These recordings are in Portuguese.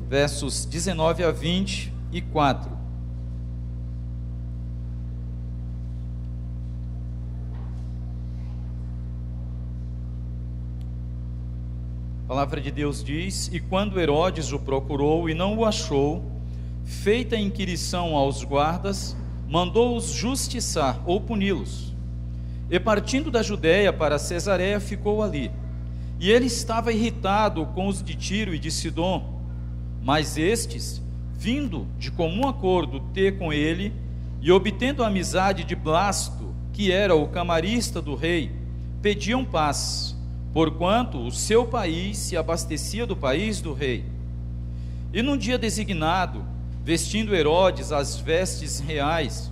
versos 19 a 24. A palavra de Deus diz: e quando Herodes o procurou e não o achou, feita a inquirição aos guardas, mandou-os justiçar ou puni-los. E partindo da Judéia para Cesareia, ficou ali. E ele estava irritado com os de Tiro e de Sidom, mas estes, vindo de comum acordo ter com ele, e obtendo a amizade de Blasto, que era o camarista do rei, pediam paz, porquanto o seu país se abastecia do país do rei. E num dia designado, vestindo Herodes as vestes reais,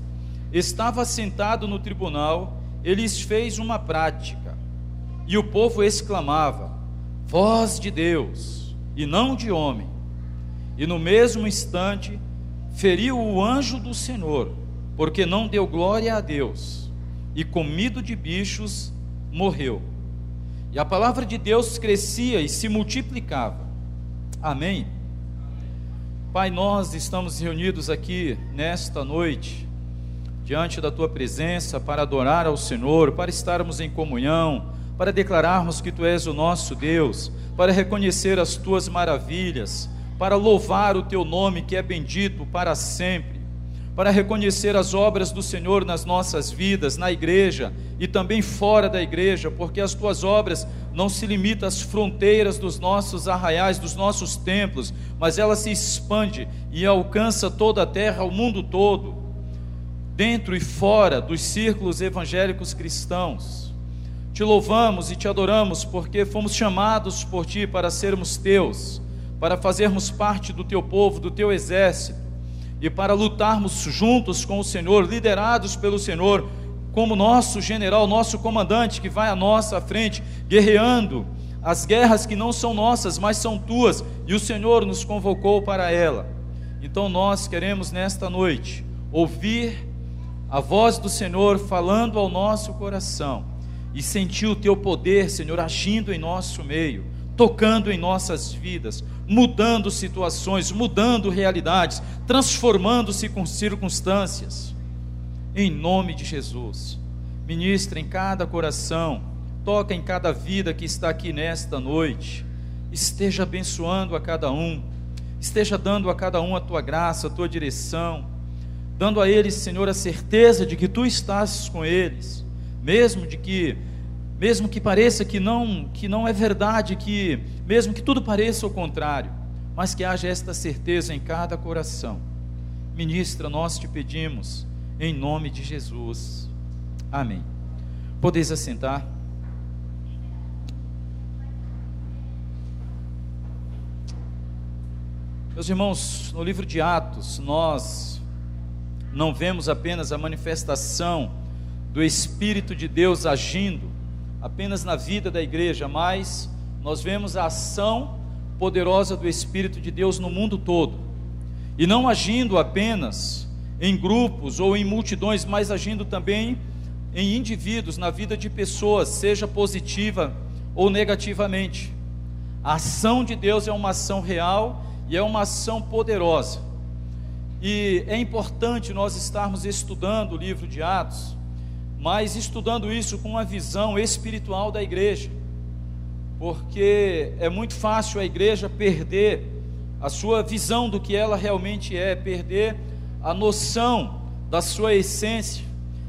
estava sentado no tribunal, e lhes fez uma prática, e o povo exclamava: voz de Deus, e não de homem. E no mesmo instante, feriu o anjo do Senhor, porque não deu glória a Deus, e comido de bichos, morreu. E a palavra de Deus crescia e se multiplicava. Amém? Pai, nós estamos reunidos aqui nesta noite, diante da Tua presença, para adorar ao Senhor, para estarmos em comunhão, para declararmos que Tu és o nosso Deus, para reconhecer as Tuas maravilhas, para louvar o Teu nome que é bendito para sempre, para reconhecer as obras do Senhor nas nossas vidas, na igreja e também fora da igreja, porque as Tuas obras não se limitam às fronteiras dos nossos arraiais, dos nossos templos, mas ela se expande e alcança toda a terra, o mundo todo, dentro e fora dos círculos evangélicos cristãos. Te louvamos e te adoramos, porque fomos chamados por Ti para sermos Teus, para fazermos parte do Teu povo, do Teu exército, e para lutarmos juntos com o Senhor, liderados pelo Senhor, como nosso general, nosso comandante, que vai à nossa frente, guerreando as guerras que não são nossas, mas são Tuas, e o Senhor nos convocou para ela. Então nós queremos nesta noite ouvir a voz do Senhor falando ao nosso coração, e sentir o Teu poder, Senhor, agindo em nosso meio, tocando em nossas vidas, mudando situações, mudando realidades, transformando circunstâncias, em nome de Jesus. Ministra em cada coração, toca em cada vida que está aqui nesta noite, esteja abençoando a cada um, esteja dando a cada um a Tua graça, a Tua direção, dando a eles, Senhor, a certeza de que Tu estás com eles, mesmo que pareça que não é verdade, mesmo que tudo pareça o contrário, mas que haja esta certeza em cada coração. Ministra, nós te pedimos, em nome de Jesus, amém. Podeis assentar. Meus irmãos, no livro de Atos, nós não vemos apenas a manifestação do Espírito de Deus agindo apenas na vida da igreja, mas nós vemos a ação poderosa do Espírito de Deus no mundo todo, e não agindo apenas em grupos ou em multidões, mas agindo também em indivíduos, na vida de pessoas, seja positiva ou negativamente. A ação de Deus é uma ação real e é uma ação poderosa, e é importante nós estarmos estudando o livro de Atos, mas estudando isso com uma visão espiritual da igreja, porque é muito fácil a igreja perder a sua visão do que ela realmente é, perder a noção da sua essência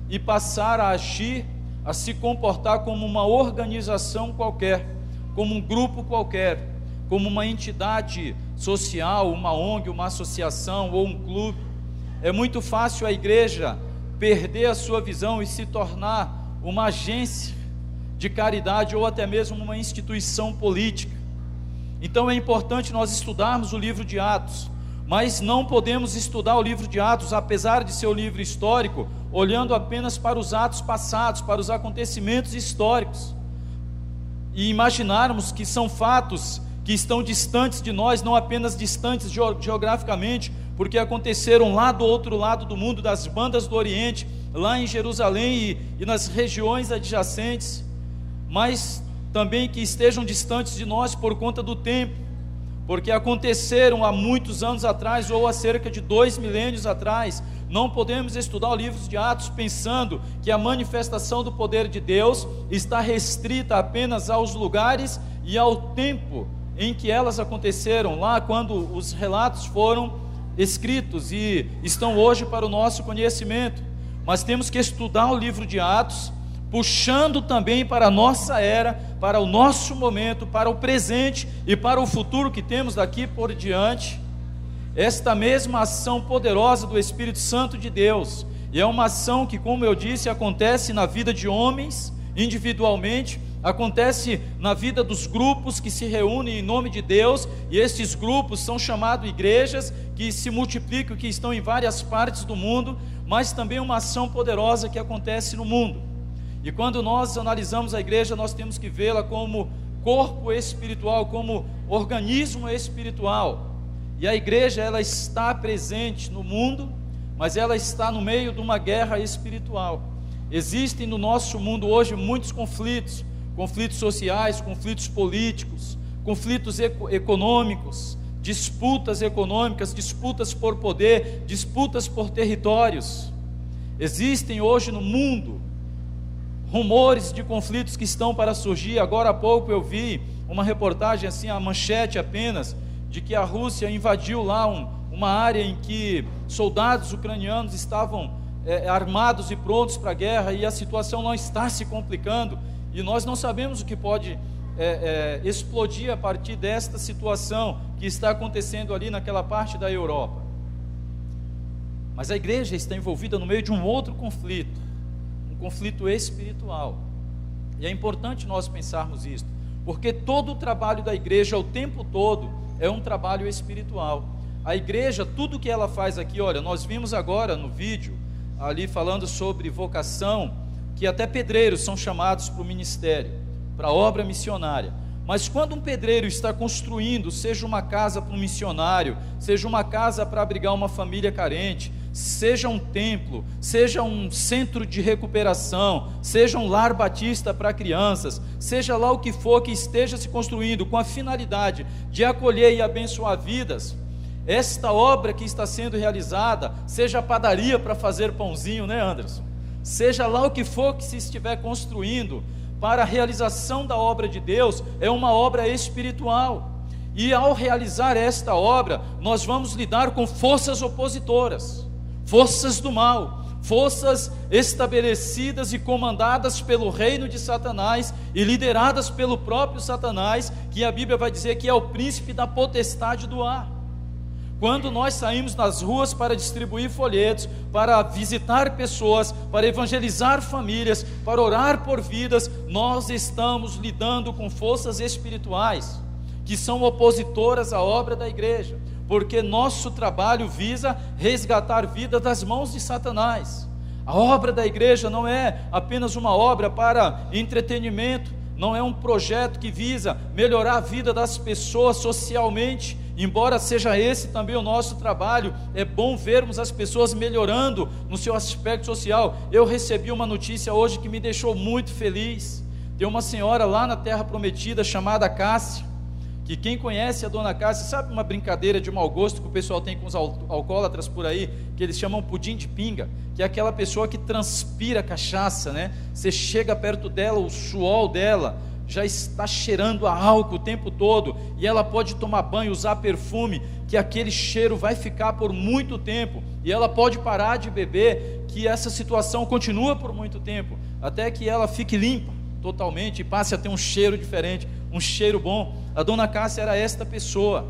e passar a agir, a se comportar como uma organização qualquer, como um grupo qualquer, como uma entidade social, uma ONG, uma associação ou um clube. É muito fácil a igreja perder a sua visão e se tornar uma agência de caridade ou até mesmo uma instituição política. Então é importante nós estudarmos o livro de Atos, mas não podemos estudar o livro de Atos, apesar de ser um livro histórico, olhando apenas para os atos passados, para os acontecimentos históricos, e imaginarmos que são fatos que estão distantes de nós, não apenas distantes geograficamente, porque aconteceram lá do outro lado do mundo, das bandas do Oriente, lá em Jerusalém e nas regiões adjacentes, mas também que estejam distantes de nós por conta do tempo, porque aconteceram há muitos anos atrás, ou há cerca de 2 milênios atrás. Não podemos estudar o livro de Atos pensando que a manifestação do poder de Deus está restrita apenas aos lugares e ao tempo em que elas aconteceram, lá quando os relatos foram escritos e estão hoje para o nosso conhecimento. Mas temos que estudar o livro de Atos, puxando também para a nossa era, para o nosso momento, para o presente e para o futuro que temos daqui por diante, esta mesma ação poderosa do Espírito Santo de Deus. E é uma ação que, como eu disse, acontece na vida de homens, individualmente, acontece na vida dos grupos que se reúnem em nome de Deus, e estes grupos são chamados igrejas, que se multiplicam, que estão em várias partes do mundo, mas também uma ação poderosa que acontece no mundo. E quando nós analisamos a igreja, nós temos que vê-la como corpo espiritual, como organismo espiritual. E a igreja, ela está presente no mundo, mas ela está no meio de uma guerra espiritual. Existem no nosso mundo hoje muitos conflitos, conflitos sociais, conflitos políticos, conflitos econômicos, disputas econômicas, disputas por poder, disputas por territórios. Existem hoje no mundo rumores de conflitos que estão para surgir. Agora há pouco eu vi uma reportagem, assim, a manchete apenas, de que a Rússia invadiu lá uma área em que soldados ucranianos estavam armados e prontos para a guerra, e a situação não está se complicando, e nós não sabemos o que pode explodir a partir desta situação que está acontecendo ali naquela parte da Europa. Mas a igreja está envolvida no meio de um outro conflito, um conflito espiritual, e é importante nós pensarmos isso, porque todo o trabalho da igreja, o tempo todo, é um trabalho espiritual. A igreja, tudo que ela faz aqui, olha, nós vimos agora no vídeo, ali falando sobre vocação, que até pedreiros são chamados para o ministério, para a obra missionária. Mas quando um pedreiro está construindo, seja uma casa para um missionário, seja uma casa para abrigar uma família carente, seja um templo, seja um centro de recuperação, seja um lar batista para crianças, seja lá o que for que esteja se construindo com a finalidade de acolher e abençoar vidas, esta obra que está sendo realizada, seja a padaria para fazer pãozinho, né, Anderson? Seja lá o que for que se estiver construindo para a realização da obra de Deus, é uma obra espiritual. E ao realizar esta obra, nós vamos lidar com forças opositoras, forças do mal, forças estabelecidas e comandadas pelo reino de Satanás e lideradas pelo próprio Satanás, que a Bíblia vai dizer que é o príncipe da potestade do ar. Quando nós saímos nas ruas para distribuir folhetos, para visitar pessoas, para evangelizar famílias, para orar por vidas, nós estamos lidando com forças espirituais que são opositoras à obra da igreja, porque nosso trabalho visa resgatar vidas das mãos de Satanás. A obra da igreja não é apenas uma obra para entretenimento, não é um projeto que visa melhorar a vida das pessoas socialmente, embora seja esse também o nosso trabalho. É bom vermos as pessoas melhorando no seu aspecto social. Eu recebi uma notícia hoje que me deixou muito feliz. Tem uma senhora lá na Terra Prometida chamada Cássia, que quem conhece a dona Cássia, sabe uma brincadeira de mau gosto que o pessoal tem com os alcoólatras por aí, que eles chamam pudim de pinga, que é aquela pessoa que transpira cachaça, né? Você chega perto dela, o suor dela já está cheirando a álcool o tempo todo, e ela pode tomar banho, usar perfume, que aquele cheiro vai ficar por muito tempo, e ela pode parar de beber, que essa situação continua por muito tempo, até que ela fique limpa totalmente e passe a ter um cheiro diferente, um cheiro bom. A dona Cássia era esta pessoa,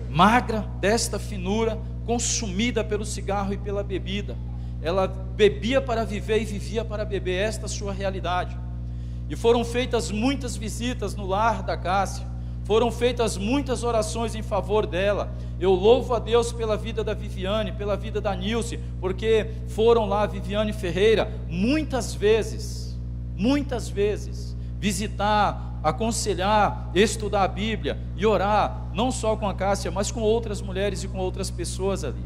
magra, desta finura, consumida pelo cigarro e pela bebida. Ela bebia para viver e vivia para beber, esta a sua realidade. E foram feitas muitas visitas no lar da Cássia, foram feitas muitas orações em favor dela. Eu louvo a Deus pela vida da Viviane, pela vida da Nilce, porque foram lá, Viviane Ferreira, muitas vezes, visitar, aconselhar, estudar a Bíblia e orar, não só com a Cássia, mas com outras mulheres e com outras pessoas ali.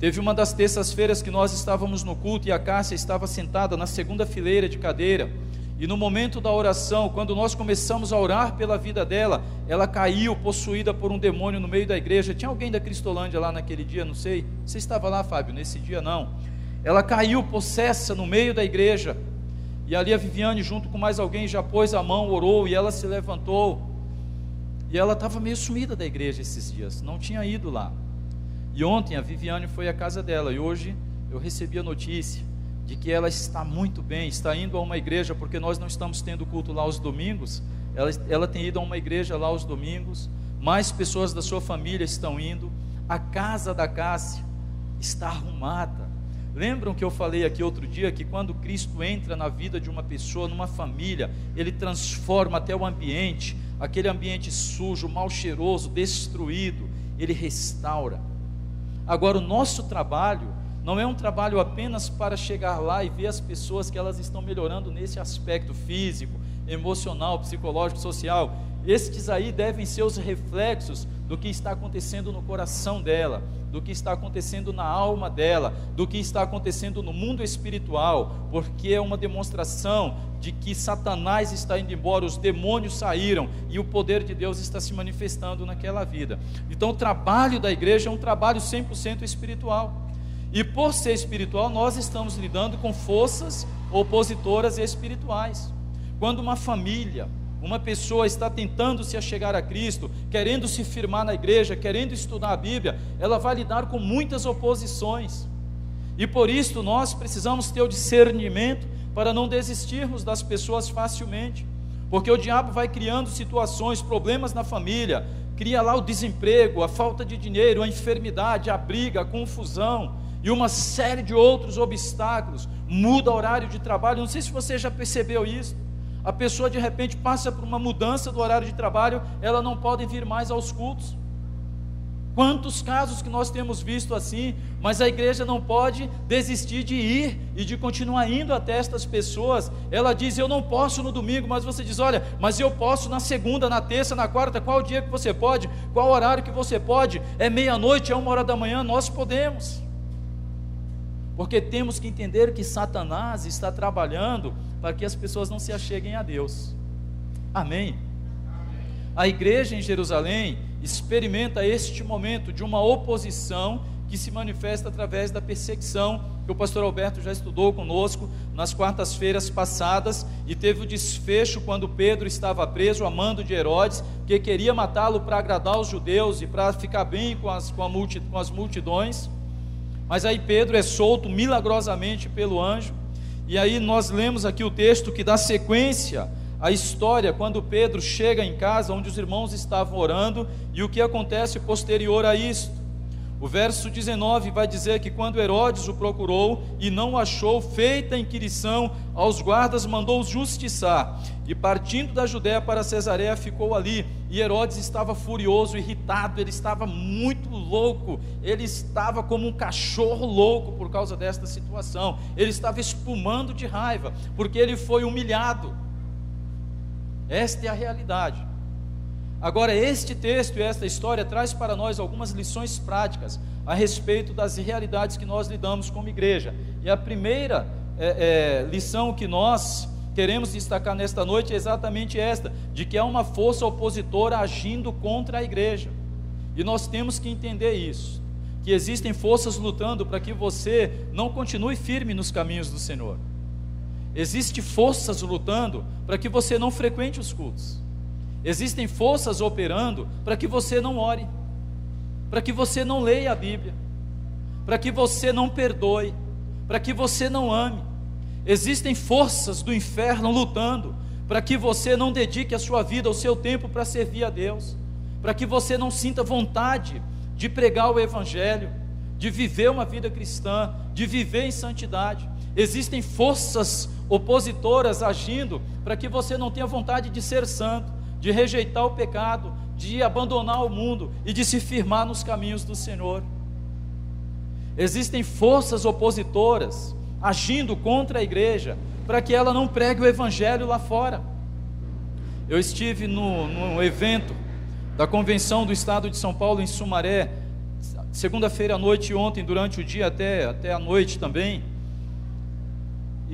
Teve uma das terças-feiras que nós estávamos no culto e a Cássia estava sentada na segunda fileira de cadeira, E no momento da oração, quando nós começamos a orar pela vida dela, ela caiu possuída por um demônio no meio da igreja. Tinha alguém da Cristolândia lá naquele dia, não sei. Você estava lá, Fábio, nesse dia não. Ela caiu possessa no meio da igreja. E ali a Viviane, junto com mais alguém, já pôs a mão, orou, e ela se levantou. E ela estava meio sumida da igreja esses dias, não tinha ido lá. E ontem a Viviane foi à casa dela, e hoje eu recebi a notícia de que ela está muito bem, está indo a uma igreja, porque nós não estamos tendo culto lá aos domingos. Ela tem ido a uma igreja lá aos domingos, mais pessoas da sua família estão indo. A casa da Cássia está arrumada. Lembram que eu falei aqui outro dia, que quando Cristo entra na vida de uma pessoa, numa família, Ele transforma até o ambiente, aquele ambiente sujo, mal cheiroso, destruído, Ele restaura. Agora, o nosso trabalho não é um trabalho apenas para chegar lá e ver as pessoas que elas estão melhorando nesse aspecto físico, emocional, psicológico, social. Estes aí devem ser os reflexos do que está acontecendo no coração dela, do que está acontecendo na alma dela, do que está acontecendo no mundo espiritual, porque é uma demonstração de que Satanás está indo embora, os demônios saíram e o poder de Deus está se manifestando naquela vida. Então o trabalho da igreja é um trabalho 100% espiritual. E por ser espiritual, nós estamos lidando com forças opositoras espirituais. Quando uma família, uma pessoa está tentando se achegar a Cristo, querendo se firmar na igreja, querendo estudar a Bíblia, ela vai lidar com muitas oposições. E por isso nós precisamos ter o discernimento para não desistirmos das pessoas facilmente. Porque o diabo vai criando situações, problemas na família, cria lá o desemprego, a falta de dinheiro, a enfermidade, a briga, a confusão e uma série de outros obstáculos. Muda o horário de trabalho. Não sei se você já percebeu isso. A pessoa de repente passa por uma mudança do horário de trabalho, ela não pode vir mais aos cultos. Quantos casos que nós temos visto assim, mas a igreja não pode desistir de ir e de continuar indo até estas pessoas. Ela diz: eu não posso no domingo, mas você diz: olha, mas eu posso na segunda, na terça, na quarta. Qual o dia que você pode? Qual o horário que você pode? É meia-noite, é 1h nós podemos. Porque temos que entender que Satanás está trabalhando para que as pessoas não se acheguem a Deus. Amém? A igreja em Jerusalém experimenta este momento de uma oposição que se manifesta através da perseguição, que o pastor Alberto já estudou conosco nas quartas-feiras passadas, e teve o desfecho quando Pedro estava preso a mando de Herodes, que queria matá-lo para agradar os judeus e para ficar bem com as multidões. Mas aí Pedro é solto milagrosamente pelo anjo. E aí nós lemos aqui o texto que dá sequência à história, quando Pedro chega em casa onde os irmãos estavam orando, e o que acontece posterior a isto. O verso 19 vai dizer que quando Herodes o procurou e não o achou, feita a inquirição aos guardas, mandou-os justiçar, e partindo da Judéia para Cesareia ficou ali. E Herodes estava furioso, irritado, ele estava muito louco, ele estava como um cachorro louco por causa desta situação. Ele estava espumando de raiva, porque ele foi humilhado. Esta é a realidade. Agora, este texto e esta história traz para nós algumas lições práticas a respeito das realidades que nós lidamos como igreja. E a primeira lição que nós queremos destacar nesta noite é exatamente esta, de que há uma força opositora agindo contra a igreja. E nós temos que entender isso, que existem forças lutando para que você não continue firme nos caminhos do Senhor. Existem forças lutando para que você não frequente os cultos. Existem forças operando para que você não ore, para que você não leia a Bíblia, para que você não perdoe, para que você não ame. Existem forças do inferno lutando para que você não dedique a sua vida, o seu tempo para servir a Deus, para que você não sinta vontade de pregar o Evangelho, de viver uma vida cristã, de viver em santidade. Existem forças opositoras agindo para que você não tenha vontade de ser santo, de rejeitar o pecado, de abandonar o mundo e de se firmar nos caminhos do Senhor. Existem forças opositoras agindo contra a igreja para que ela não pregue o Evangelho lá fora. Eu estive no evento da convenção do estado de São Paulo em Sumaré, segunda-feira à noite e ontem durante o dia até a noite também.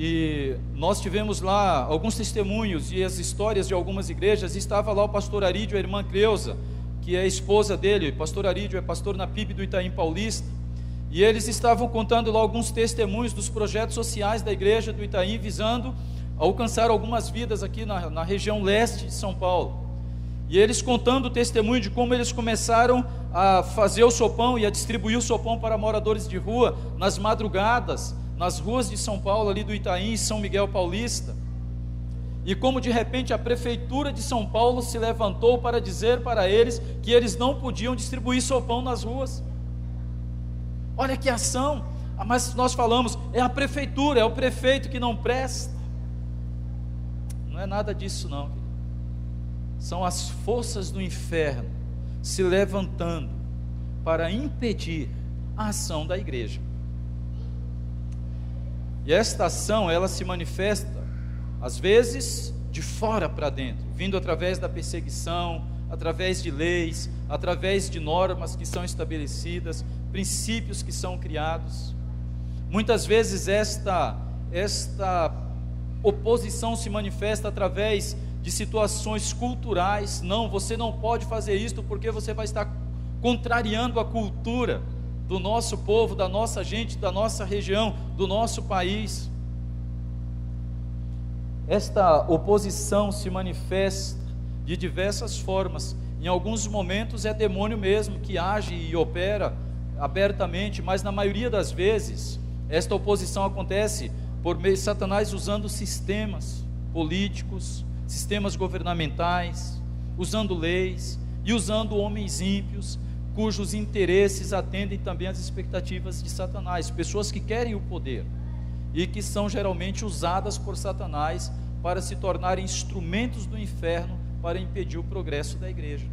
e nós tivemos lá alguns testemunhos e as histórias de algumas igrejas. Estava lá o pastor Arídio e a irmã Cleusa, que é a esposa dele. O pastor Arídio é pastor na PIB do Itaim Paulista, e eles estavam contando lá alguns testemunhos dos projetos sociais da igreja do Itaim, visando alcançar algumas vidas aqui na região leste de São Paulo. E eles contando o testemunho de como eles começaram a fazer o sopão e a distribuir o sopão para moradores de rua, nas madrugadas, nas ruas de São Paulo, ali do Itaim, São Miguel Paulista. E como de repente a prefeitura de São Paulo se levantou para dizer para eles que eles não podiam distribuir sopão nas ruas. Olha que ação! Mas nós falamos, é a prefeitura, é o prefeito que não presta. Não é nada disso não, querido. São as forças do inferno se levantando para impedir a ação da igreja. E esta ação, ela se manifesta, às vezes, de fora para dentro, vindo através da perseguição, através de leis, através de normas que são estabelecidas, princípios que são criados. Muitas vezes esta oposição se manifesta através de situações culturais. Não, você não pode fazer isto porque você vai estar contrariando a cultura do nosso povo, da nossa gente, da nossa região, do nosso país. Esta oposição se manifesta de diversas formas. Em alguns momentos é demônio mesmo que age e opera abertamente, mas na maioria das vezes esta oposição acontece por meio de Satanás usando sistemas políticos, sistemas governamentais, usando leis e usando homens ímpios, cujos interesses atendem também às expectativas de Satanás, pessoas que querem o poder e que são geralmente usadas por Satanás para se tornarem instrumentos do inferno para impedir o progresso da igreja.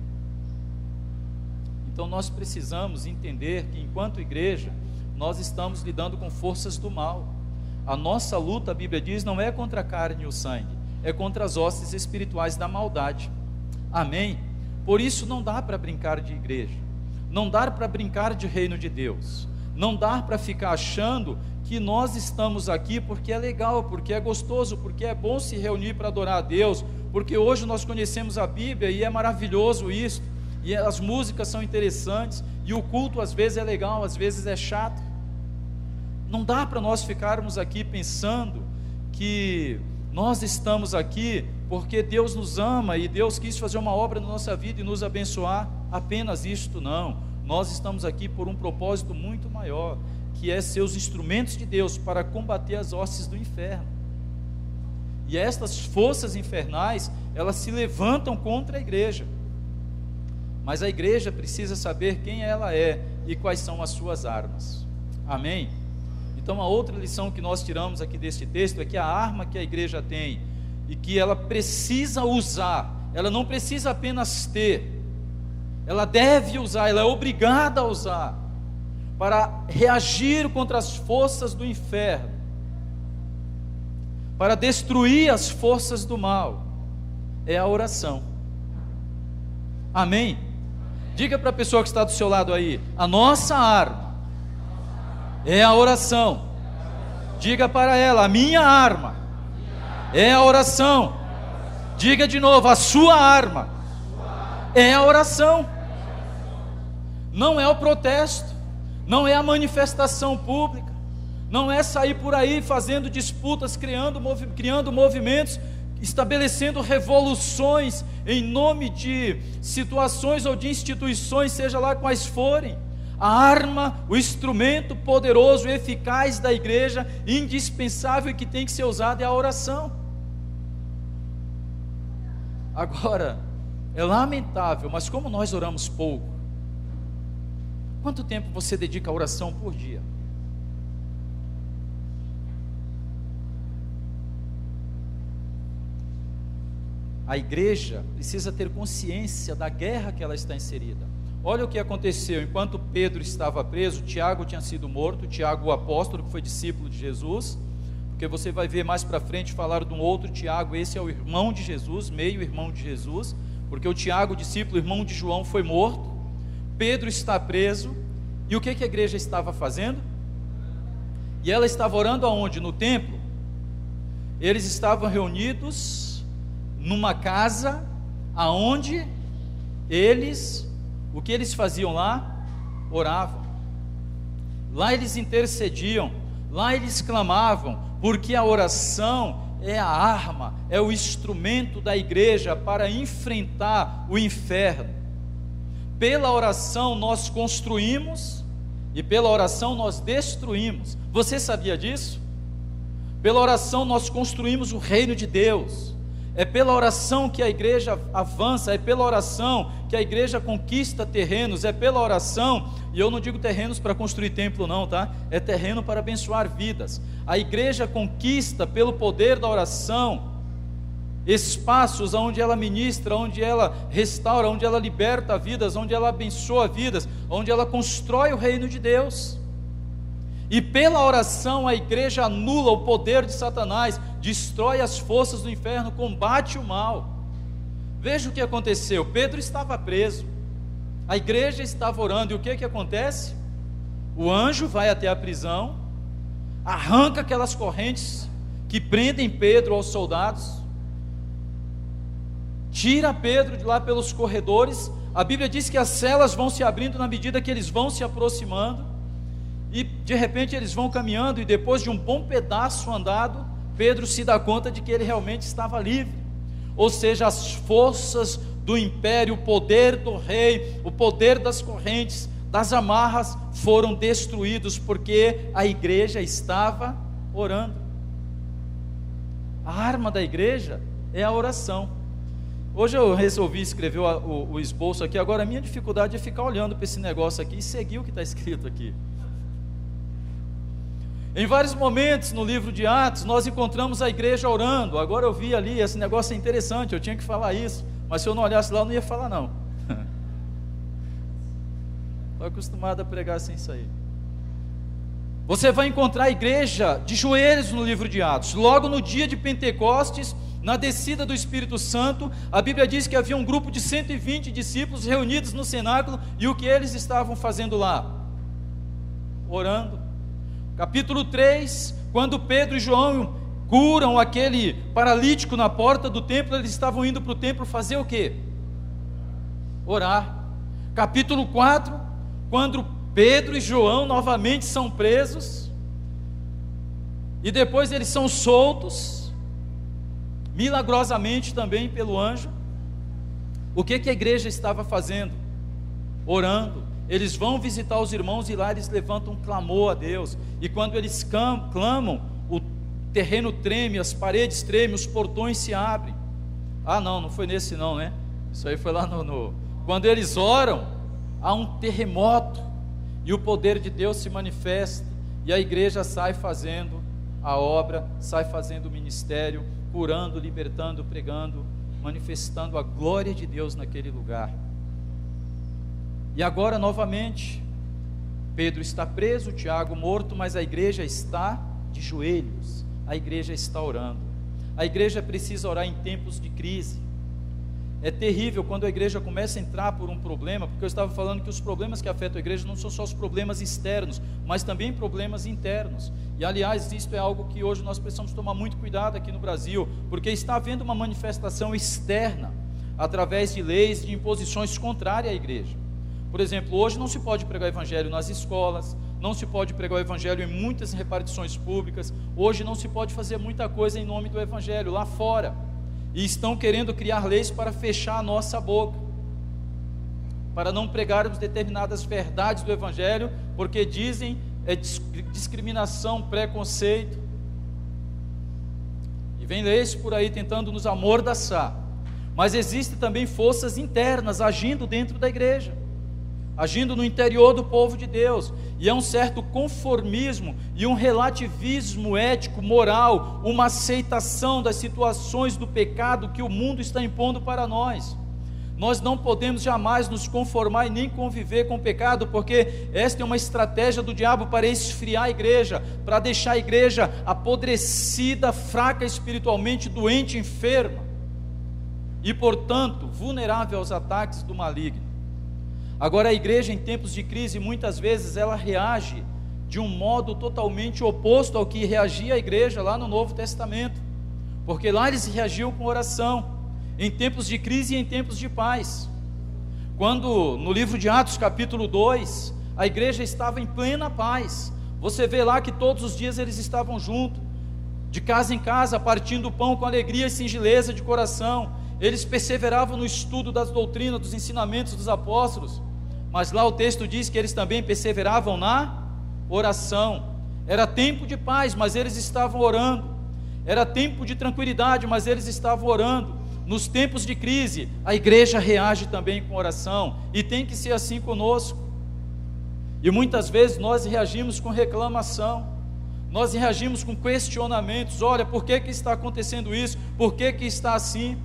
Então nós precisamos entender que enquanto igreja, nós estamos lidando com forças do mal. A nossa luta, a Bíblia diz, não é contra a carne e o sangue, é contra as hostes espirituais da maldade. Amém? Por isso não dá para brincar de igreja, não dá para brincar de reino de Deus, não dá para ficar achando que nós estamos aqui porque é legal, porque é gostoso, porque é bom se reunir para adorar a Deus, porque hoje nós conhecemos a Bíblia e é maravilhoso isso, e as músicas são interessantes, e o culto às vezes é legal, às vezes é chato. Não dá para nós ficarmos aqui pensando que nós estamos aqui porque Deus nos ama e Deus quis fazer uma obra na nossa vida e nos abençoar, apenas isto não. Nós estamos aqui por um propósito muito maior, que é ser os instrumentos de Deus para combater as hostes do inferno. E estas forças infernais, elas se levantam contra a igreja, mas a igreja precisa saber quem ela é e quais são as suas armas. Amém? Então a outra lição que nós tiramos aqui deste texto é que a arma que a igreja tem e que ela precisa usar, ela não precisa apenas ter, ela deve usar, ela é obrigada a usar para reagir contra as forças do inferno, para destruir as forças do mal, é a oração. Amém? Diga para a pessoa que está do seu lado aí, a nossa arma é a oração. Diga para ela, a minha arma é a oração. Diga de novo, a sua arma é a oração. Não é o protesto, não é a manifestação pública, não é sair por aí fazendo disputas, criando movimentos, estabelecendo revoluções em nome de situações ou de instituições, seja lá quais forem. A arma, o instrumento poderoso e eficaz da igreja, indispensável e que tem que ser usado é a oração. Agora, é lamentável, mas como nós oramos pouco. Quanto tempo você dedica à oração por dia? A igreja precisa ter consciência da guerra que ela está inserida. Olha o que aconteceu, enquanto Pedro estava preso, Tiago tinha sido morto, Tiago o apóstolo, que foi discípulo de Jesus, porque você vai ver mais para frente falar de um outro Tiago, esse é o irmão de Jesus, meio irmão de Jesus, porque o Tiago, discípulo, irmão de João, foi morto, Pedro está preso, e o que a igreja estava fazendo? E ela estava orando aonde? No templo? eles estavam reunidos numa casa, aonde o que eles faziam lá? Oravam. Lá eles intercediam, lá eles clamavam, porque a oração é a arma, é o instrumento da igreja para enfrentar o inferno. Pela oração nós construímos e pela oração nós destruímos. Você sabia disso? Pela oração nós construímos o reino de Deus. É pela oração que a igreja avança, é pela oração que a igreja conquista terrenos, é pela oração, e eu não digo terrenos para construir templo não, tá? É terreno para abençoar vidas. A igreja conquista pelo poder da oração espaços onde ela ministra, onde ela restaura, onde ela liberta vidas, onde ela abençoa vidas, onde ela constrói o reino de Deus. E pela oração a igreja anula o poder de Satanás, destrói as forças do inferno, combate o mal. Veja o que aconteceu. Pedro estava preso, a igreja estava orando, e o que acontece? O anjo vai até a prisão, arranca aquelas correntes que prendem Pedro aos soldados, tira Pedro de lá pelos corredores. A Bíblia diz que as celas vão se abrindo na medida que eles vão se aproximando, e de repente eles vão caminhando, e depois de um bom pedaço andado, Pedro se dá conta de que ele realmente estava livre. Ou seja, as forças do império, o poder do rei, o poder das correntes, das amarras foram destruídos, porque a igreja estava orando. A arma da igreja é a oração. Hoje eu resolvi escrever o esboço aqui. Agora a minha dificuldade é ficar olhando para esse negócio aqui e seguir o que está escrito aqui. Em vários momentos no livro de Atos, nós encontramos a igreja orando. Agora eu vi ali, esse negócio é interessante, eu tinha que falar isso, mas se eu não olhasse lá, eu não ia falar não. Estou acostumado a pregar sem isso aí. Você vai encontrar a igreja de joelhos no livro de Atos. Logo no dia de Pentecostes, na descida do Espírito Santo, a Bíblia diz que havia um grupo de 120 discípulos reunidos no cenáculo, e o que eles estavam fazendo lá? Orando. Capítulo 3, quando Pedro e João curam aquele paralítico na porta do templo, eles estavam indo para o templo fazer o quê? Orar. Capítulo 4, quando Pedro e João novamente são presos, e depois eles são soltos, milagrosamente também pelo anjo. O que a igreja estava fazendo? Orando. Eles vão visitar os irmãos e lá eles levantam um clamor a Deus, e quando eles clamam, o terreno treme, as paredes tremem, os portões se abrem. Não foi nesse não, né? Isso aí foi lá quando eles oram, há um terremoto, e o poder de Deus se manifesta, e a igreja sai fazendo a obra, sai fazendo o ministério, curando, libertando, pregando, manifestando a glória de Deus naquele lugar. E agora novamente, Pedro está preso, Tiago morto, mas a igreja está de joelhos, a igreja está orando. A igreja precisa orar em tempos de crise. É terrível quando a igreja começa a entrar por um problema, porque eu estava falando que os problemas que afetam a igreja não são só os problemas externos, mas também problemas internos. E aliás, isto é algo que hoje nós precisamos tomar muito cuidado aqui no Brasil, porque está havendo uma manifestação externa, através de leis, de imposições contrárias à igreja. Por exemplo, hoje não se pode pregar o evangelho nas escolas, não se pode pregar o evangelho em muitas repartições públicas, hoje não se pode fazer muita coisa em nome do evangelho lá fora, e estão querendo criar leis para fechar a nossa boca, para não pregarmos determinadas verdades do evangelho, porque dizem discriminação, preconceito, e vem leis por aí tentando nos amordaçar. Mas existem também forças internas agindo dentro da igreja, agindo no interior do povo de Deus, e é um certo conformismo e um relativismo ético, moral, uma aceitação das situações do pecado que o mundo está impondo para nós. Nós não podemos jamais nos conformar e nem conviver com o pecado, porque esta é uma estratégia do diabo para esfriar a igreja, para deixar a igreja apodrecida, fraca espiritualmente, doente, enferma, e portanto vulnerável aos ataques do maligno. Agora a igreja em tempos de crise, muitas vezes ela reage de um modo totalmente oposto ao que reagia a igreja lá no Novo Testamento. porque lá eles reagiam com oração, em tempos de crise e em tempos de paz. Quando no livro de Atos capítulo 2, a igreja estava em plena paz, você vê lá que todos os dias eles estavam juntos, de casa em casa, partindo o pão com alegria e singeleza de coração. Eles perseveravam no estudo das doutrinas, dos ensinamentos dos apóstolos, mas lá o texto diz que eles também perseveravam na oração. Era tempo de paz, mas eles estavam orando. Era tempo de tranquilidade, mas eles estavam orando. Nos tempos de crise, a igreja reage também com oração, e tem que ser assim conosco. E muitas vezes nós reagimos com reclamação, nós reagimos com questionamentos. Olha, por que está acontecendo isso? Por que está assim?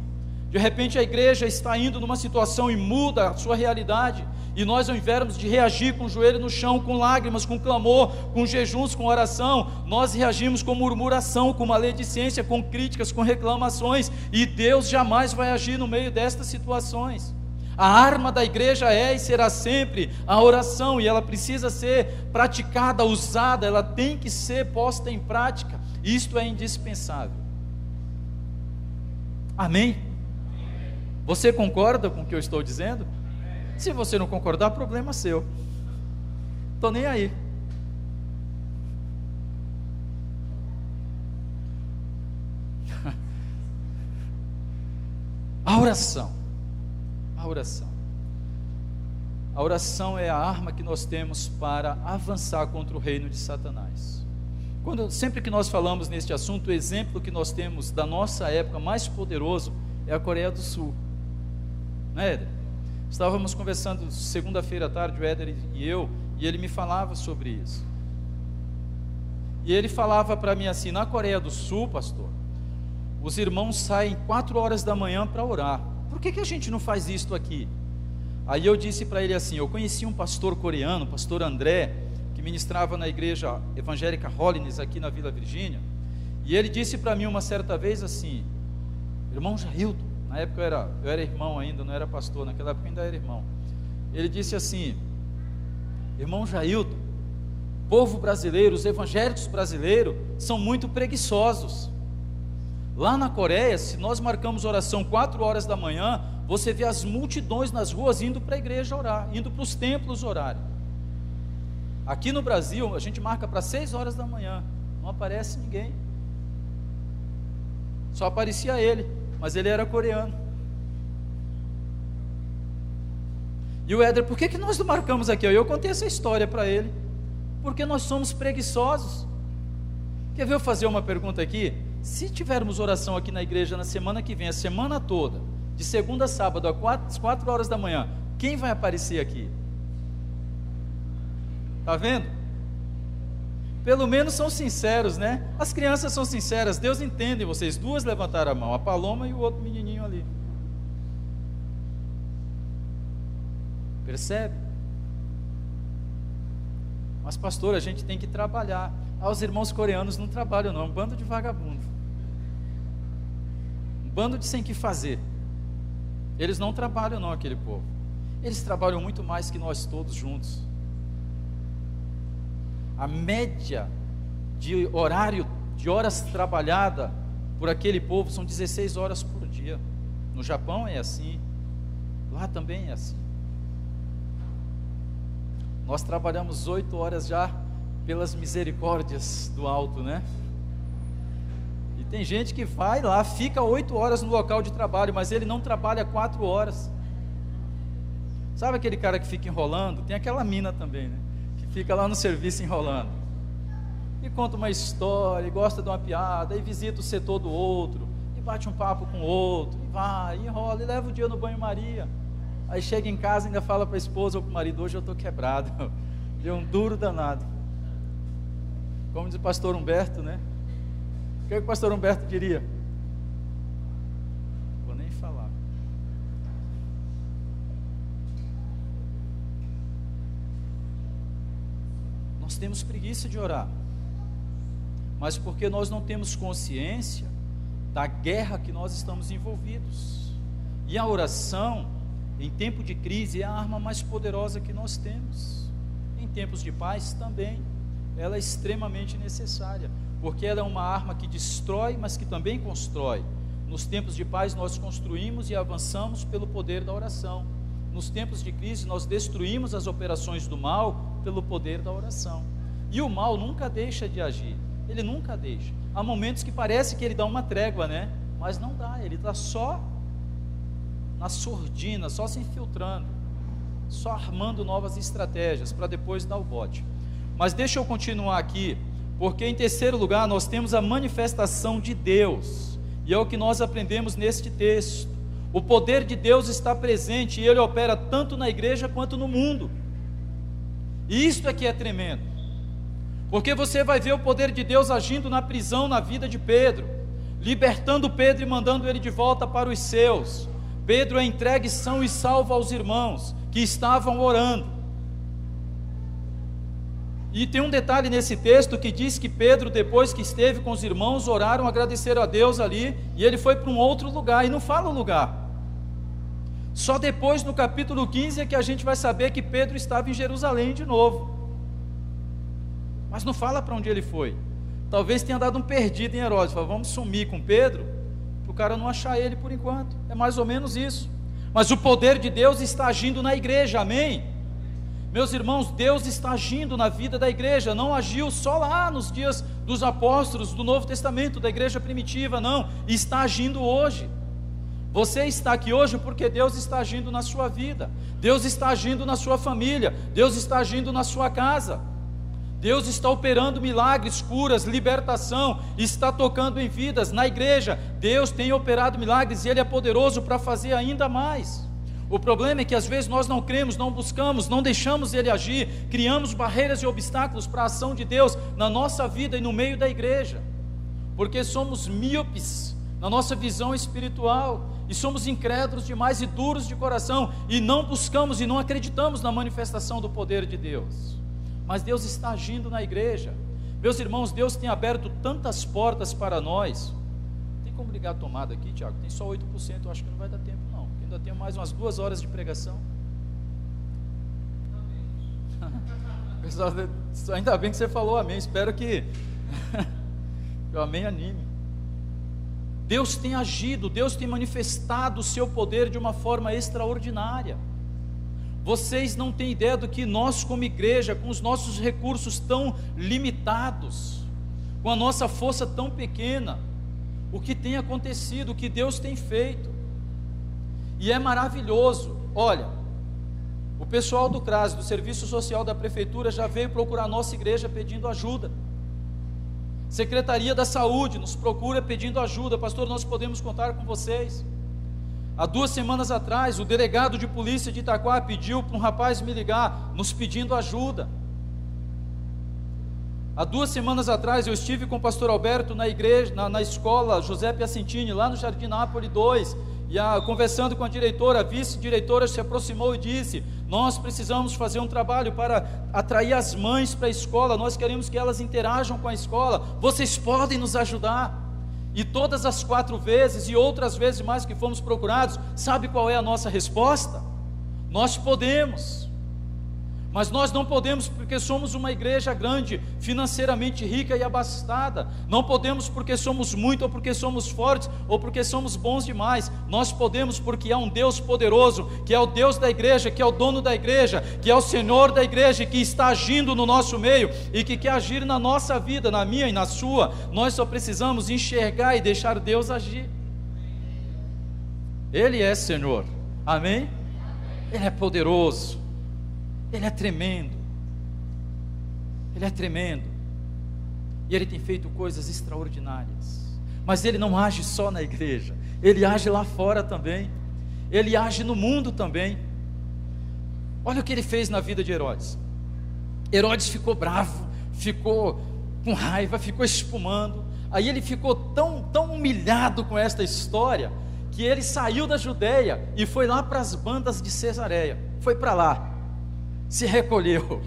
De repente a igreja está indo numa situação e muda a sua realidade, e nós, ao invés de reagir com o joelho no chão, com lágrimas, com clamor, com jejuns, com oração, nós reagimos com murmuração, com maledicência, com críticas, com reclamações, e Deus jamais vai agir no meio destas situações. A arma da igreja é e será sempre a oração, e ela precisa ser praticada, usada, ela tem que ser posta em prática. Isto é indispensável. Amém? Você concorda com o que eu estou dizendo? Se você não concordar, problema seu. Estou nem aí. A oração. A oração. A oração é a arma que nós temos para avançar contra o reino de Satanás. Sempre que nós falamos neste assunto, o exemplo que nós temos da nossa época mais poderoso é a Coreia do Sul. Não é, Éder? Estávamos conversando segunda-feira à tarde, o Éder e eu, e ele me falava sobre isso. E ele falava para mim assim: na Coreia do Sul, pastor, os irmãos saem 4 horas da manhã para orar. Por que a gente não faz isso aqui? Aí eu disse para ele assim: eu conheci um pastor coreano, o pastor André, que ministrava na igreja evangélica Holiness aqui na Vila Virgínia, e ele disse para mim uma certa vez assim: irmão Jailton, na época eu era irmão ainda, não era pastor, naquela época ainda era irmão. Ele disse assim: irmão Jailton, o povo brasileiro, os evangélicos brasileiros são muito preguiçosos. Lá na Coreia, se nós marcamos oração 4 horas da manhã, você vê as multidões nas ruas indo para a igreja orar, indo para os templos orar. Aqui no Brasil, a gente marca para 6 horas da manhã, não aparece ninguém. Só aparecia ele, mas ele era coreano. E o Éder: por que nós não marcamos aqui? Eu contei essa história para ele. Porque nós somos preguiçosos. Quer ver eu fazer uma pergunta aqui? Se tivermos oração aqui na igreja na semana que vem, a semana toda, de segunda a sábado, às 4 horas da manhã, quem vai aparecer aqui? Está vendo? Pelo menos são sinceros, né? As crianças são sinceras, Deus entende vocês. 2 levantaram a mão, a Paloma e o outro menininho ali. Percebe? Mas pastor, a gente tem que trabalhar. Os irmãos coreanos não trabalham não, é um bando de vagabundo, um bando de sem que fazer. Eles não trabalham não, aquele povo. Eles trabalham muito mais que nós todos juntos. A média de horário, de horas trabalhadas por aquele povo são 16 horas por dia. No Japão é assim, lá também é assim. Nós trabalhamos 8 horas já pelas misericórdias do alto, né? E tem gente que vai lá, fica 8 horas no local de trabalho, mas ele não trabalha 4 horas. Sabe aquele cara que fica enrolando? Tem aquela mina também, né? Que fica lá no serviço enrolando. E conta uma história, e gosta de uma piada, e visita o setor do outro, e bate um papo com o outro, e vai, e enrola, e leva o dia no banho-maria. Aí chega em casa e ainda fala para a esposa ou para o marido: hoje eu estou quebrado, deu um duro danado. Como diz o pastor Humberto, né? O que o pastor Humberto diria? Vou nem falar. Nós temos preguiça de orar, mas porque nós não temos consciência da guerra que nós estamos envolvidos. E a oração, em tempo de crise, é a arma mais poderosa que nós temos. Em tempos de paz também, ela é extremamente necessária. porque ela é uma arma que destrói, mas que também constrói. Nos tempos de paz nós construímos e avançamos pelo poder da oração. Nos tempos de crise nós destruímos as operações do mal pelo poder da oração. E o mal nunca deixa de agir, ele nunca deixa. Há momentos que parece que ele dá uma trégua, né? Mas não dá, ele está só na sordina, só se infiltrando, só armando novas estratégias para depois dar o bote. Mas deixa eu continuar aqui, porque em terceiro lugar nós temos a manifestação de Deus, e é o que nós aprendemos neste texto. O poder de Deus está presente e ele opera tanto na igreja quanto no mundo. E isto é que é tremendo, porque você vai ver o poder de Deus agindo na prisão, na vida de Pedro, libertando Pedro e mandando ele de volta para os seus. Pedro é entregue são e salvo aos irmãos que estavam orando. E tem um detalhe nesse texto que diz que Pedro, depois que esteve com os irmãos, oraram, agradeceram a Deus ali, e ele foi para um outro lugar, e não fala o lugar. Só depois, no capítulo 15, é que a gente vai saber que Pedro estava em Jerusalém de novo. Mas não fala para onde ele foi. Talvez tenha dado um perdido em Herodes. Fala, vamos sumir com Pedro, para o cara não achar ele por enquanto. É mais ou menos isso. Mas o poder de Deus está agindo na igreja, amém? Meus irmãos, Deus está agindo na vida da igreja. Não agiu só lá nos dias dos apóstolos do Novo Testamento, da igreja primitiva, não. Está agindo hoje. Você está aqui hoje porque Deus está agindo na sua vida. Deus está agindo na sua família. Deus está agindo na sua casa. Deus está operando milagres, curas, libertação, está tocando em vidas. Na igreja, Deus tem operado milagres e Ele é poderoso para fazer ainda mais. O problema é que às vezes nós não cremos, não buscamos, não deixamos Ele agir, criamos barreiras e obstáculos para a ação de Deus na nossa vida e no meio da igreja, porque somos míopes na nossa visão espiritual, e somos incrédulos demais e duros de coração, e não buscamos e não acreditamos na manifestação do poder de Deus. Mas Deus está agindo na igreja. Meus irmãos, Deus tem aberto tantas portas para nós. Tem como ligar a tomada aqui, Tiago? Tem só 8%, eu acho que não vai dar tempo não, porque ainda tenho mais umas 2 horas de pregação. Pessoal, ainda bem que você falou amém, espero que o amém anime. Deus tem agido, Deus tem manifestado o seu poder de uma forma extraordinária. Vocês não têm ideia do que nós como igreja, com os nossos recursos tão limitados, com a nossa força tão pequena, o que tem acontecido, o que Deus tem feito, e é maravilhoso. Olha, o pessoal do CRAS, do Serviço Social da Prefeitura, já veio procurar a nossa igreja pedindo ajuda. Secretaria da Saúde nos procura pedindo ajuda. Pastor, nós podemos contar com vocês. Há 2 semanas atrás, o delegado de polícia de Itaquá pediu para um rapaz me ligar, nos pedindo ajuda. Há 2 semanas atrás, eu estive com o pastor Alberto na igreja, na escola José Piacentini, lá no Jardim Nápoles 2, e conversando com a diretora, a vice-diretora se aproximou e disse: nós precisamos fazer um trabalho para atrair as mães para a escola, nós queremos que elas interajam com a escola, vocês podem nos ajudar? E todas as 4 vezes e outras vezes mais que fomos procurados, sabe qual é a nossa resposta? Nós podemos, mas nós não podemos porque somos uma igreja grande, financeiramente rica e abastada. Não podemos porque somos muito, ou porque somos fortes, ou porque somos bons demais. Nós podemos porque há um Deus poderoso, que é o Deus da igreja, que é o dono da igreja, que é o Senhor da igreja, que está agindo no nosso meio, e que quer agir na nossa vida, na minha e na sua. Nós só precisamos enxergar e deixar Deus agir. Ele é Senhor, amém? Ele é poderoso. Ele é tremendo, Ele é tremendo, e Ele tem feito coisas extraordinárias, mas Ele não age só na igreja, Ele age lá fora também, Ele age no mundo também. Olha o que Ele fez na vida de Herodes. Herodes ficou bravo, ficou com raiva, ficou espumando, aí ele ficou tão humilhado com esta história, que ele saiu da Judeia e foi lá para as bandas de Cesareia, foi para lá, se recolheu,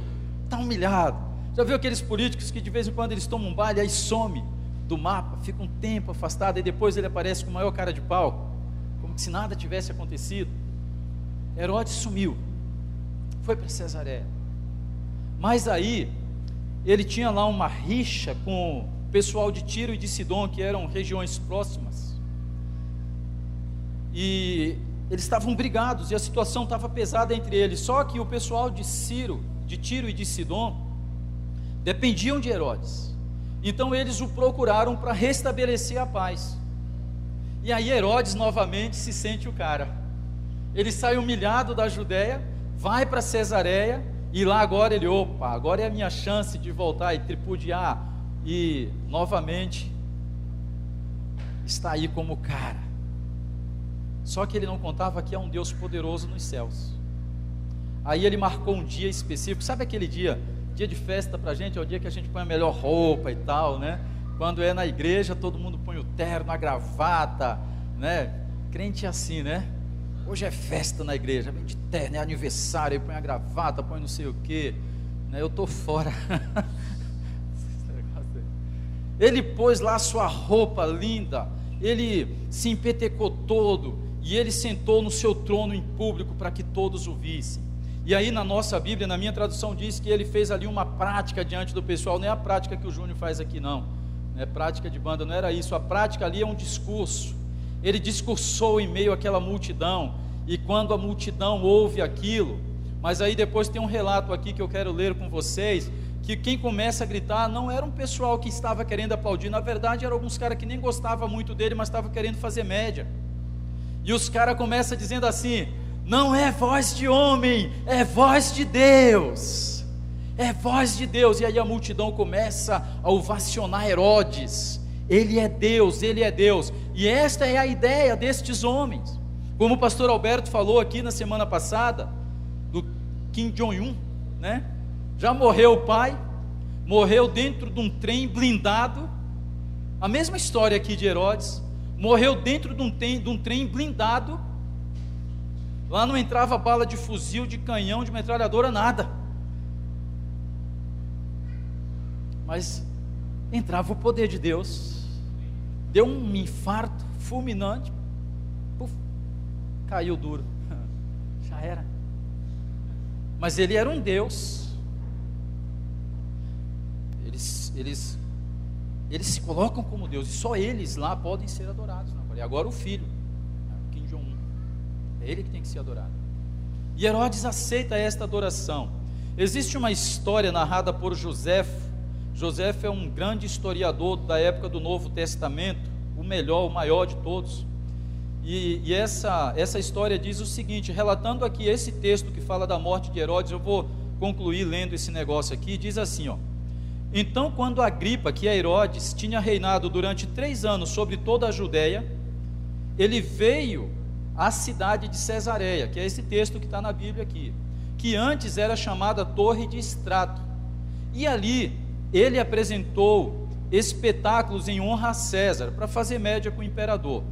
está humilhado. Já viu aqueles políticos que de vez em quando eles tomam um baile, aí some do mapa, fica um tempo afastado, e depois ele aparece com a maior cara de pau, como se nada tivesse acontecido? Herodes sumiu, foi para Cesareia, mas aí ele tinha lá uma rixa com o pessoal de Tiro e de Sidom, que eram regiões próximas, e eles estavam brigados, e a situação estava pesada entre eles. Só que o pessoal de Tiro e de Sidom dependiam de Herodes, então eles o procuraram para restabelecer a paz. E aí Herodes novamente se sente o cara, ele sai humilhado da Judéia, vai para Cesareia, e lá agora ele, agora é a minha chance de voltar e tripudiar, e novamente está aí como cara. Só que ele não contava que há um Deus poderoso nos céus. Aí ele marcou um dia específico, sabe aquele dia de festa pra gente, é o dia que a gente põe a melhor roupa e tal, né? Quando é na igreja, todo mundo põe o terno, a gravata, né? Crente é assim, né? Hoje é festa na igreja, vem de terno, é aniversário, põe a gravata, põe não sei o que, né? Eu tô fora. Ele pôs lá a sua roupa linda, ele se empetecou todo, e ele sentou no seu trono em público para que todos o vissem. E aí na nossa Bíblia, na minha tradução, diz que ele fez ali uma prática diante do pessoal. Não é a prática que o Júnior faz aqui não, não é prática de banda, não era isso. A prática ali é um discurso. Ele discursou em meio àquela multidão, e quando a multidão ouve aquilo, mas aí depois tem um relato aqui que eu quero ler com vocês, que quem começa a gritar não era um pessoal que estava querendo aplaudir, na verdade eram alguns caras que nem gostavam muito dele, mas estavam querendo fazer média. E os caras começam dizendo assim: não é voz de homem, é voz de Deus, é voz de Deus. E aí a multidão começa a ovacionar Herodes, ele é Deus, ele é Deus. E esta é a ideia destes homens, como o pastor Alberto falou aqui na semana passada, do Kim Jong-un, né? Já morreu o pai, morreu dentro de um trem blindado, a mesma história aqui de Herodes, morreu dentro de um trem blindado, lá não entrava bala de fuzil, de canhão, de metralhadora, nada, mas entrava o poder de Deus, deu um infarto fulminante, puf, caiu duro, já era. Mas ele era um Deus. Eles se colocam como Deus, e só eles lá podem ser adorados na Coreia. Agora o filho, Kim Jong-un, é ele que tem que ser adorado. E Herodes aceita esta adoração. Existe uma história narrada por Joséfo. Joséfo é um grande historiador da época do Novo Testamento, o maior de todos. E essa história diz o seguinte, relatando aqui esse texto que fala da morte de Herodes, eu vou concluir lendo esse negócio aqui, diz assim, ó: então quando Agripa, que é Herodes, tinha reinado durante 3 anos sobre toda a Judéia, ele veio à cidade de Cesareia, que é esse texto que está na Bíblia aqui, que antes era chamada Torre de Estrato, e ali ele apresentou espetáculos em honra a César, para fazer média com o imperador.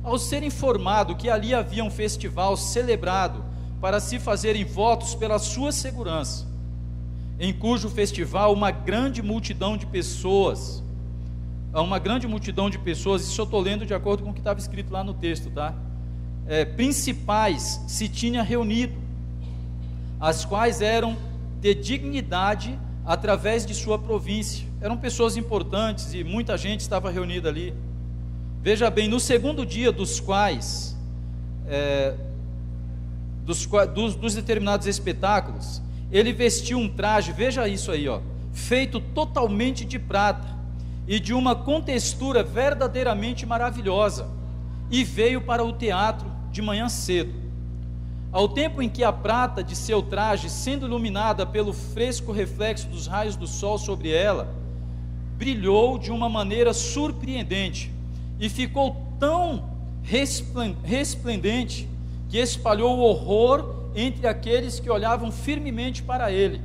Ao ser informado que ali havia um festival celebrado para se fazerem votos pela sua segurança, em cujo festival uma grande multidão de pessoas, isso eu estou lendo de acordo com o que estava escrito lá no texto, tá? Principais se tinha reunido, as quais eram de dignidade através de sua província, eram pessoas importantes e muita gente estava reunida ali. Veja bem, no segundo dia dos determinados espetáculos, ele vestiu um traje, veja isso aí, ó, feito totalmente de prata e de uma contextura verdadeiramente maravilhosa, e veio para o teatro de manhã cedo. Ao tempo em que a prata de seu traje, sendo iluminada pelo fresco reflexo dos raios do sol sobre ela, brilhou de uma maneira surpreendente e ficou tão resplendente que espalhou horror entre aqueles que olhavam firmemente para ele.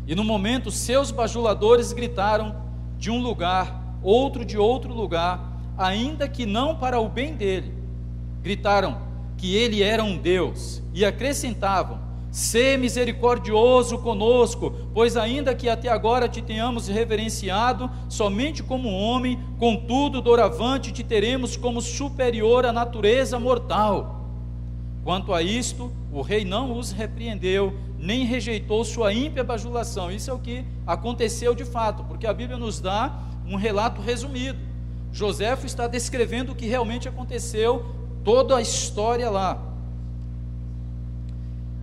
E no momento seus bajuladores gritaram de um lugar, outro de outro lugar, ainda que não para o bem dele, gritaram que ele era um Deus, e acrescentavam: sê misericordioso conosco, pois ainda que até agora te tenhamos reverenciado somente como homem, contudo doravante te teremos como superior à natureza mortal. Quanto a isto, o rei não os repreendeu, nem rejeitou sua ímpia bajulação. Isso é o que aconteceu de fato, porque a Bíblia nos dá um relato resumido. Joséfo está descrevendo o que realmente aconteceu, toda a história lá.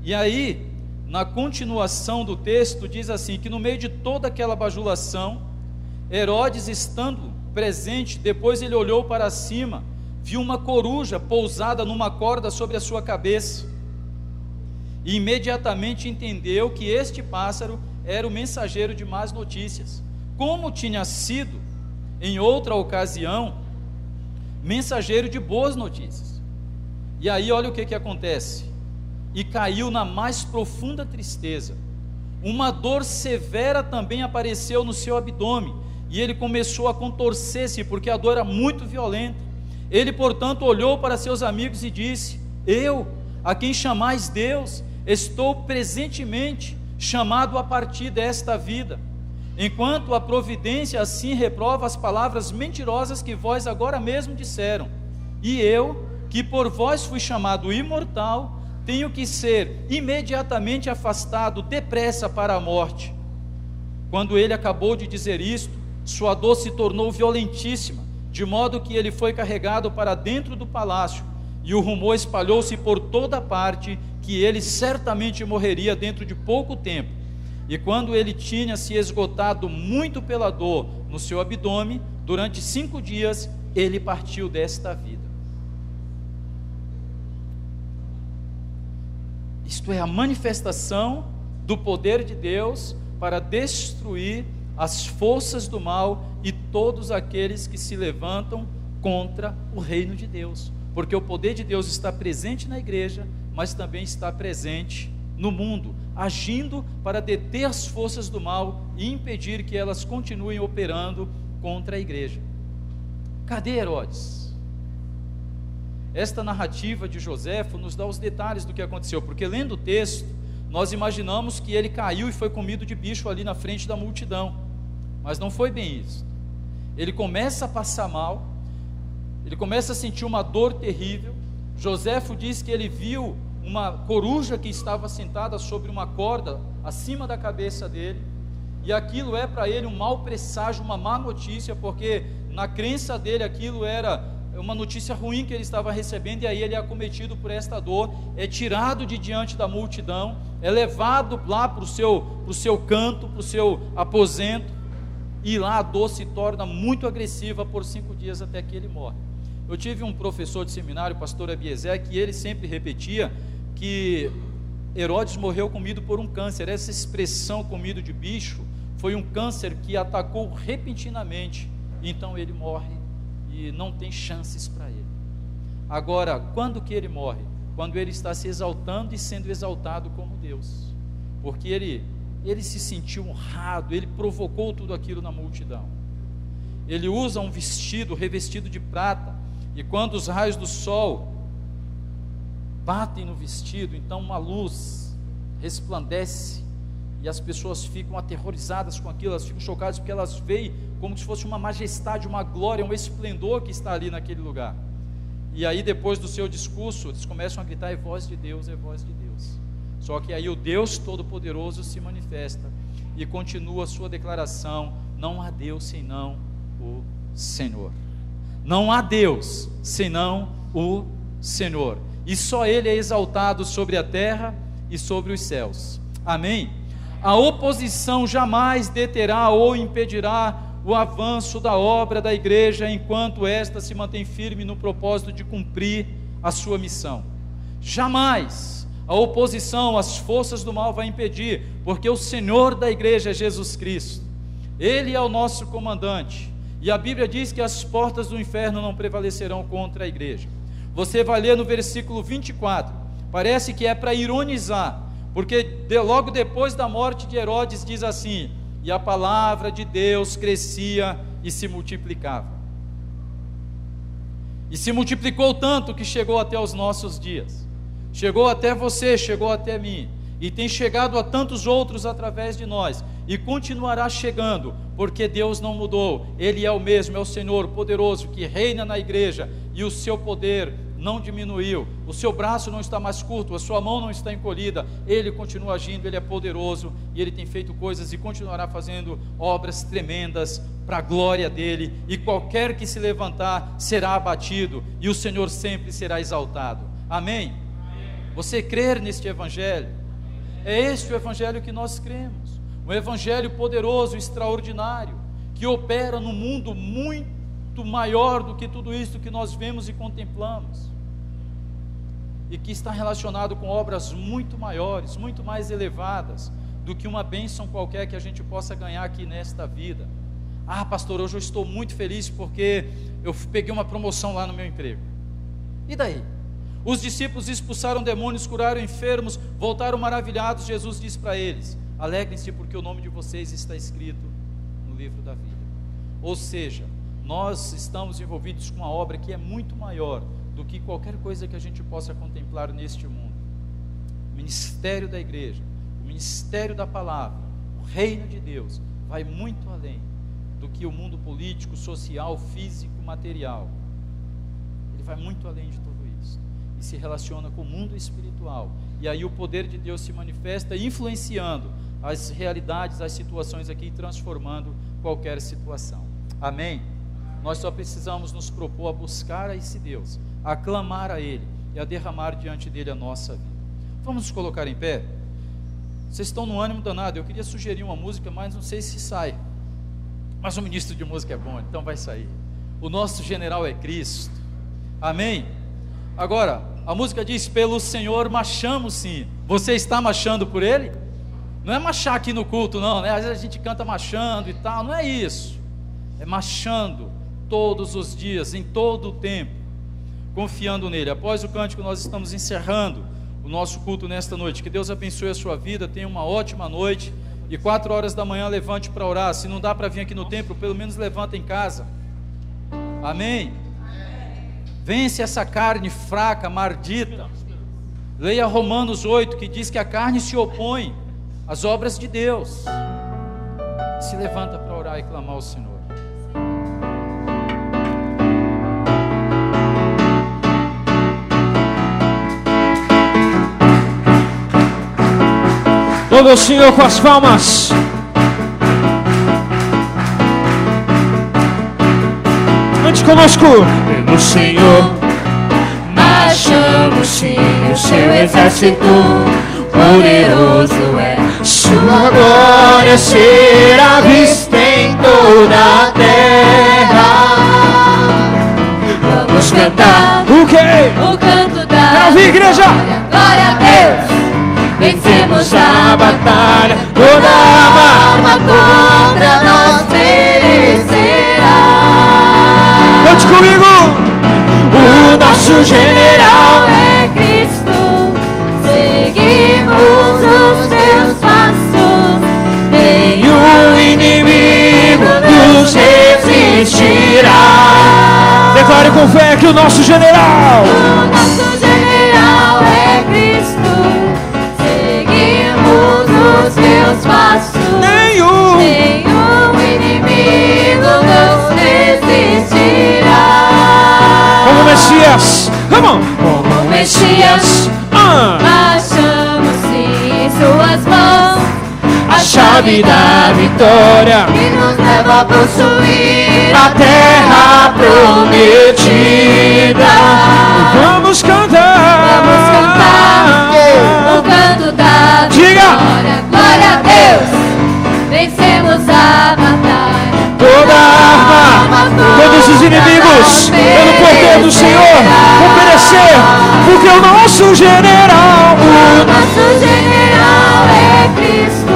E aí, na continuação do texto, diz assim, que no meio de toda aquela bajulação, Herodes estando presente, depois ele olhou para cima, viu uma coruja pousada numa corda sobre a sua cabeça, e imediatamente entendeu que este pássaro era o mensageiro de más notícias, como tinha sido, em outra ocasião, mensageiro de boas notícias. E aí olha o que acontece, e caiu na mais profunda tristeza, uma dor severa também apareceu no seu abdômen, e ele começou a contorcer-se, porque a dor era muito violenta. Ele, portanto, olhou para seus amigos e disse: eu, a quem chamais Deus, estou presentemente chamado a partir desta vida, enquanto a providência assim reprova as palavras mentirosas que vós agora mesmo disseram. E eu, que por vós fui chamado imortal, tenho que ser imediatamente afastado depressa para a morte. Quando ele acabou de dizer isto, sua dor se tornou violentíssima, de modo que ele foi carregado para dentro do palácio, e o rumor espalhou-se por toda parte, que ele certamente morreria dentro de pouco tempo. E quando ele tinha se esgotado muito pela dor no seu abdômen, durante 5 dias, ele partiu desta vida. Isto é a manifestação do poder de Deus para destruir as forças do mal e todos aqueles que se levantam contra o reino de Deus, porque o poder de Deus está presente na igreja, mas também está presente no mundo, agindo para deter as forças do mal e impedir que elas continuem operando contra a igreja. Cadê Herodes? Esta narrativa de Joséfo nos dá os detalhes do que aconteceu, porque lendo o texto, nós imaginamos que ele caiu e foi comido de bicho ali na frente da multidão, mas não foi bem isso. Ele começa a passar mal, ele começa a sentir uma dor terrível. Joséfo diz que ele viu uma coruja que estava sentada sobre uma corda acima da cabeça dele, e aquilo é para ele um mau presságio, uma má notícia, porque na crença dele aquilo era uma notícia ruim que ele estava recebendo, e aí ele é acometido por esta dor, é tirado de diante da multidão, é levado lá para o seu canto, para o seu aposento, e lá a dor se torna muito agressiva por 5 dias até que ele morre. Eu tive um professor de seminário, o pastor Abiezer, que ele sempre repetia que Herodes morreu comido por um câncer. Essa expressão comido de bicho foi um câncer que atacou repentinamente, então ele morre e não tem chances para ele. Agora, quando que ele morre? Quando ele está se exaltando e sendo exaltado como Deus, porque ele se sentiu honrado, ele provocou tudo aquilo na multidão. Ele usa um vestido revestido de prata, e quando os raios do sol batem no vestido, então uma luz resplandece, e as pessoas ficam aterrorizadas com aquilo, elas ficam chocadas, porque elas veem como se fosse uma majestade, uma glória, um esplendor que está ali naquele lugar. E aí depois do seu discurso, eles começam a gritar: é voz de Deus, é voz de Deus. Só que aí o Deus Todo-Poderoso se manifesta e continua a sua declaração: não há Deus senão o Senhor. Não há Deus senão o Senhor. E só Ele é exaltado sobre a terra e sobre os céus. Amém? A oposição jamais deterá ou impedirá o avanço da obra da igreja, enquanto esta se mantém firme no propósito de cumprir a sua missão. Jamais a oposição às forças do mal vai impedir, porque o Senhor da igreja é Jesus Cristo. Ele é o nosso comandante, e a Bíblia diz que as portas do inferno não prevalecerão contra a igreja. Você vai ler no versículo 24, parece que é para ironizar, porque logo depois da morte de Herodes diz assim: e a palavra de Deus crescia e se multiplicava. E se multiplicou tanto que chegou até os nossos dias. Chegou até você, chegou até mim, e tem chegado a tantos outros através de nós, e continuará chegando, porque Deus não mudou. Ele é o mesmo, é o Senhor poderoso que reina na igreja, e o seu poder não diminuiu, o seu braço não está mais curto, a sua mão não está encolhida, Ele continua agindo, Ele é poderoso, e Ele tem feito coisas e continuará fazendo obras tremendas para a glória dEle, e qualquer que se levantar será abatido, e o Senhor sempre será exaltado. Amém? Você crer neste Evangelho? É este o Evangelho que nós cremos, um Evangelho poderoso, extraordinário, que opera no mundo muito maior do que tudo isso que nós vemos e contemplamos, e que está relacionado com obras muito maiores, muito mais elevadas do que uma bênção qualquer que a gente possa ganhar aqui nesta vida. Ah, pastor, hoje eu estou muito feliz porque eu peguei uma promoção lá no meu emprego. E daí? Os discípulos expulsaram demônios, curaram enfermos, voltaram maravilhados. Jesus disse para eles: alegrem-se porque o nome de vocês está escrito no livro da vida. Ou seja, nós estamos envolvidos com uma obra que é muito maior do que qualquer coisa que a gente possa contemplar neste mundo. O ministério da igreja, o ministério da palavra, o reino de Deus vai muito além do que o mundo político, social, físico, material. Ele vai muito além de tudo isso e se relaciona com o mundo espiritual, e aí o poder de Deus se manifesta, influenciando as realidades, as situações aqui, transformando qualquer situação. Amém? Nós só precisamos nos propor a buscar a esse Deus, a clamar a Ele e a derramar diante dEle a nossa vida. Vamos nos colocar em pé? Vocês estão no ânimo danado. Eu queria sugerir uma música, mas não sei se sai. Mas o ministro de música é bom, então vai sair. O nosso general é Cristo. Amém? Agora, a música diz: pelo Senhor marchamos sim. Você está marchando por Ele? Não é marchar aqui no culto não, né? Às vezes a gente canta marchando e tal, não é isso. É marchando todos os dias, em todo o tempo, confiando nele. Após o cântico nós estamos encerrando o nosso culto nesta noite. Que Deus abençoe a sua vida, tenha uma ótima noite, e 4 horas da manhã levante para orar. Se não dá para vir aqui no templo, pelo menos levanta em casa. Amém? Vence essa carne fraca, mardita. Leia Romanos 8, que diz que a carne se opõe às obras de Deus. Se levanta para orar e clamar ao Senhor. Louve o Senhor com as palmas. Cante conosco. Pelo Senhor marchamos sim, o seu exército poderoso é. Sua glória será vista em toda a terra. Vamos cantar O quê? o canto da Quero ouvir, igreja. glória a Deus. Vencemos a batalha, toda arma contra nós perecerá. Cante comigo. O nosso general é Cristo, seguimos os teus passos, nenhum inimigo nos resistirá. Declare com fé que o nosso general. O nosso general é Cristo, seguimos os teus passos, Nenhum. nenhum inimigo nos resistirá. Como Messias. Come on. Como Messias, achamos sim em suas mãos A chave da vitória. que nos leva a possuir A terra prometida. Vamos cantar. Vamos cantar o canto da Diga. vitória. Glória a Deus, vencemos a batalha. Toda arma, todos os inimigos, pelo poder do Senhor, vão perecer, porque o nosso general, O nosso general é Cristo,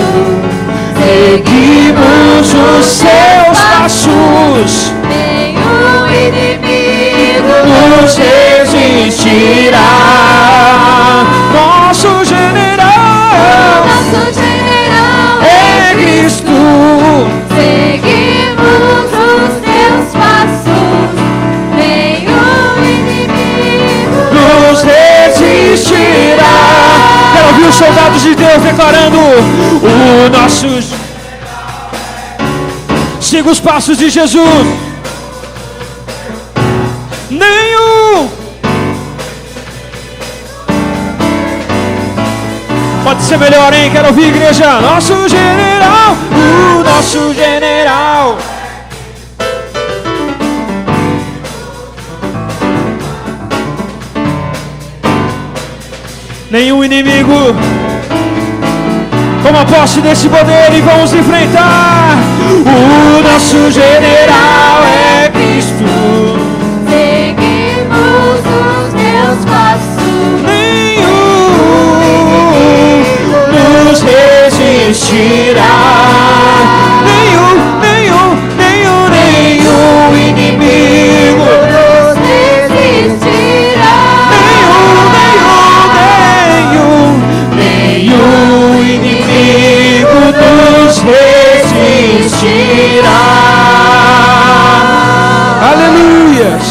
seguimos os seus passos, nenhum inimigo nos resistirá. Nosso general nosso general é Cristo, seguimos os teus passos, nenhum inimigo nos resistirá. Quero ouvir os soldados de Deus declarando: o nosso. Siga os passos de Jesus. Nenhum ser melhor, hein? Quero ouvir, igreja. Nosso general, o nosso general. Nenhum inimigo toma posse desse poder e vamos enfrentar. O nosso general é Cristo. Seguimos os teus passos. Nenhum nos resistirá. Nenhum inimigo Nos resistirá. Nenhum inimigo nos resistirá. Aleluias.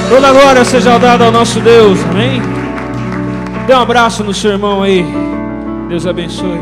Toda glória seja dada ao nosso Deus, amém? Dê um abraço no seu irmão aí. Deus abençoe.